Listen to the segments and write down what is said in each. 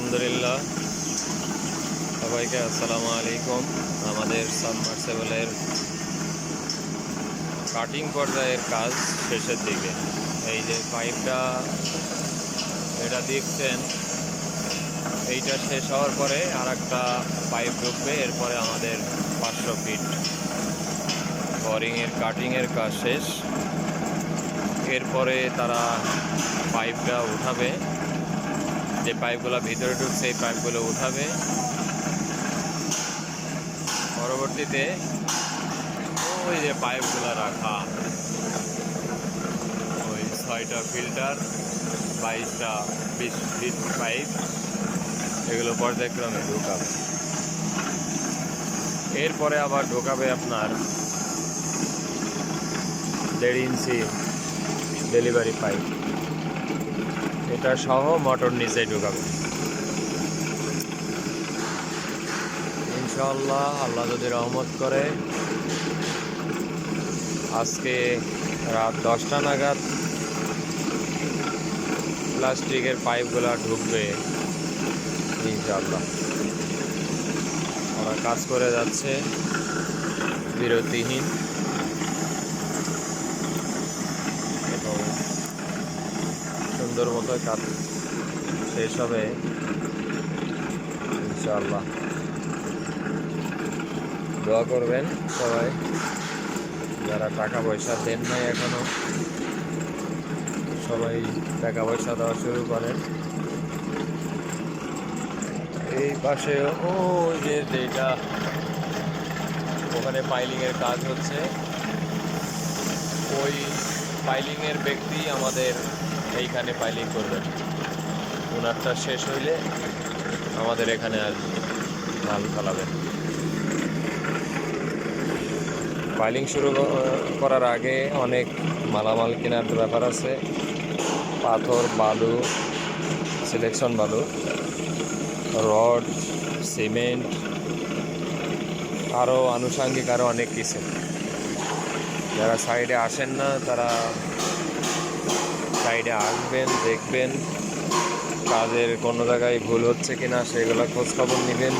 আলহামদুলিল্লাহ, সবাইকে আসসালামু আলাইকুম। আমাদের সাবমার্সিবলের কাটিং পর্যায়ের কাজ শেষের দিকে। এই যে পাইপটা এটা দেখছেন, এইটা শেষ হওয়ার পরে আর একটা পাইপ ঢুকবে। এরপরে আমাদের 500 ফিট বোরিংয়ের কাটিংয়ের কাজ শেষ। এরপরে তারা পাইপটা উঠাবে, যে পাইপগুলো ভিতরে ঢুকছে এই পাইপগুলো উঠাবে। পরবর্তীতে ওই যে পাইপগুলো রাখা, ওই 6টা ফিল্টার, 22টা 20 ফিট পাইপ, এগুলো পর্যায়ক্রমে ঢোকাবে। এরপরে আবার ঢোকাবে আপনার 1.5 ইঞ্চি ডেলিভারি পাইপ, এটা সহ মোটর নিচে ঢোকাবে ইনশাআল্লাহ। আল্লাহ যদি রহমত করে আজকে রাত 10টা নাগাদ প্লাস্টিকের পাইপগুলো ঢুকবে ইনশাআল্লাহ। ওরা কাজ করে যাচ্ছে বিরতিহীন এবং সুন্দর মতো কাজ শেষ হবে ইনশাআল্লাহ। দোয়া করবেন সবাই, যারা টাকা পয়সা দেন নাই এখনো, সবাই টাকা পয়সা দেওয়া শুরু করেন। এই পাশে ওই যে যেটা ওখানে পাইলিংয়ের কাজ হচ্ছে, ওই পাইলিংয়ের ব্যক্তি আমাদের এইখানে পাইলিং করবেন। ওনারটা শেষ হইলে আমাদের এখানে আর মাল ফেলাবেন। পাইলিং শুরু করার আগে অনেক মালামাল কেনার ব্যাপার আছে, পাথর, বালু, সিলেকশন বালু, রড, সিমেন্ট, আরও আনুষঙ্গিক আরও অনেক কিছু। যারা সাইডে আসেন না তারা সাইডে আসবেন, দেখবেন কাজের কোনো জায়গায় ভুল হচ্ছে কিনা সেগুলো খোঁজ খবর নেবেন।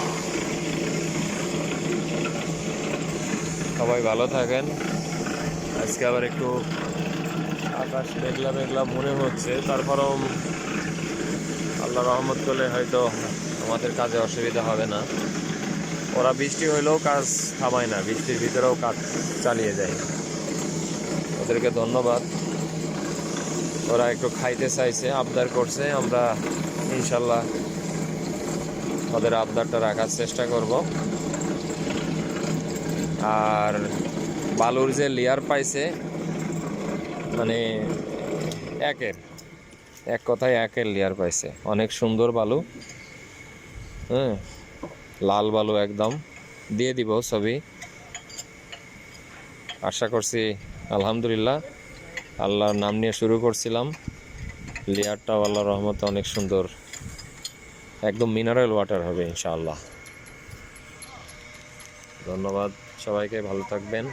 সবাই ভালো থাকেন। আজকে আবার একটু আকাশ মেঘলা মেঘলা মনে হচ্ছে, তারপরেও আল্লাহ রহমত করলে হয়তো আমাদের কাজে অসুবিধা হবে না। ওরা বৃষ্টি হইলেও কাজ থামায় না, বৃষ্টির ভিতরেও কাজ চালিয়ে যায়। ওদেরকে ধন্যবাদ। ওরা একটু খাইতে চাইছে, আবদার করছে, আমরা ইনশাল্লাহ ওদের আবদারটা রাখার চেষ্টা করব। আর বালুর যে লেয়ার পাইছে, মানে এক কথায় একের লেয়ার পাইছে, অনেক সুন্দর বালু। হ্যাঁ, লাল বালু একদম দিয়ে দিব ছবি। আশা করছি আলহামদুলিল্লাহ, আল্লাহর নাম নিয়ে শুরু করছিলাম। লেয়ারটাও আল্লাহর রহমতে অনেক সুন্দর, একদম মিনারেল ওয়াটার হবে ইনশাআল্লাহ। ধন্যবাদ সবাইকে, ভালো থাকবেন।